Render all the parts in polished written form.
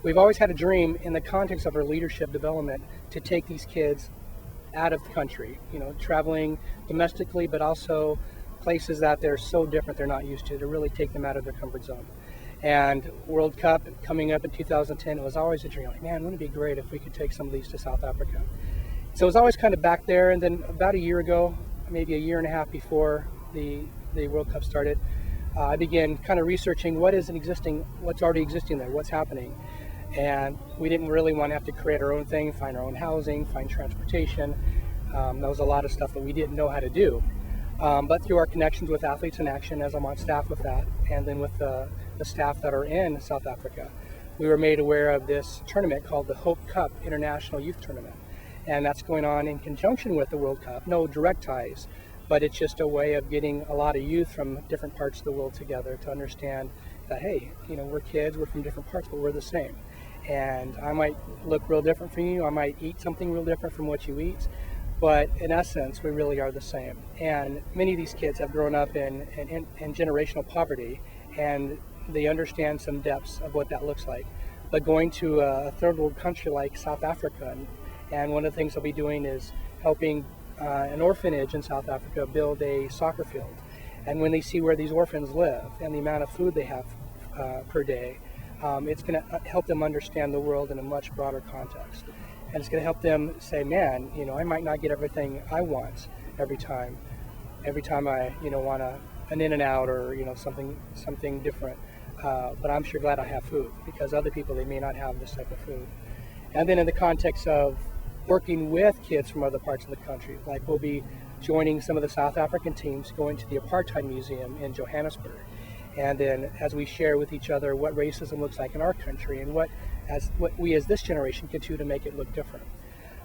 we've always had a dream in the context of our leadership development to take these kids out of the country, traveling domestically, but also places that they're so different they're not used to really take them out of their comfort zone. And World Cup coming up in 2010, it was always a dream. Like, man, wouldn't it be great if we could take some of these to South Africa? So it was always kind of back there. And then about a year ago, maybe a year and a half before the World Cup started, I began kind of researching what's already existing there, what's happening. And we didn't really want to have to create our own thing, find our own housing, find transportation. That was a lot of stuff that we didn't know how to do. But through our connections with Athletes in Action, as I'm on staff with that, and then with the staff that are in South Africa, we were made aware of this tournament called the Hope Cup International Youth Tournament. And that's going on in conjunction with the World Cup. No direct ties, but it's just a way of getting a lot of youth from different parts of the world together to understand that, hey, we're kids, we're from different parts, but we're the same. And I might look real different from you, I might eat something real different from what you eat, but in essence, we really are the same. And many of these kids have grown up in generational poverty, and they understand some depths of what that looks like. But going to a third world country like South Africa, and one of the things they'll be doing is helping an orphanage in South Africa build a soccer field. And when they see where these orphans live and the amount of food they have per day, it's going to help them understand the world in a much broader context. And it's going to help them say, man, I might not get everything I want every time I, want an In-N-Out or, something different. But I'm sure glad I have food, because other people, they may not have this type of food. And then in the context of working with kids from other parts of the country, like we'll be joining some of the South African teams going to the Apartheid Museum in Johannesburg. And then as we share with each other what racism looks like in our country and what we as this generation can do to make it look different.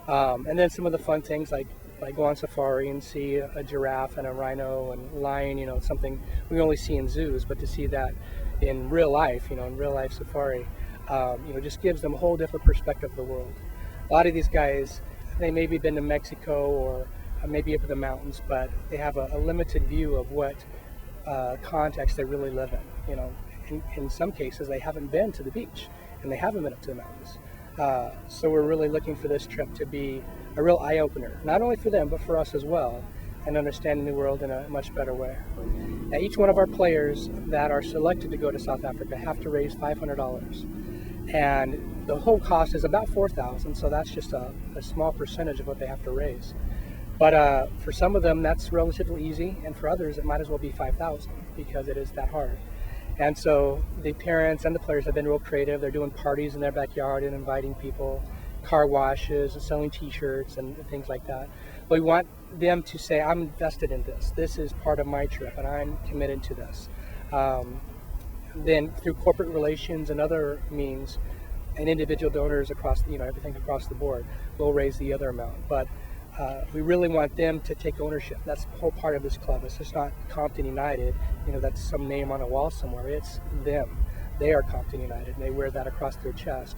And then some of the fun things like go on safari and see a giraffe and a rhino and lion, something we only see in zoos, but to see that in real life, in real life safari, just gives them a whole different perspective of the world. A lot of these guys, they maybe been to Mexico or maybe up in the mountains, but they have a limited view of what context they really live in. In some cases, they haven't been to the beach and they haven't been up to the mountains. So we're really looking for this trip to be a real eye-opener, not only for them, but for us as well, and understanding the world in a much better way. Now, each one of our players that are selected to go to South Africa have to raise $500. And the whole cost is about $4,000, so that's just a small percentage of what they have to raise. But for some of them, that's relatively easy, and for others, it might as well be $5,000 because it is that hard. And so the parents and the players have been real creative. They're doing parties in their backyard and inviting people, car washes, and selling T-shirts and things like that. But we want them to say, I'm invested in this. This is part of my trip, and I'm committed to this. Then through corporate relations and other means, and individual donors across, everything across the board, will raise the other amount. But we really want them to take ownership. That's the whole part of this club. It's just not Compton United, that's some name on a wall somewhere. It's them. They are Compton United, and they wear that across their chest.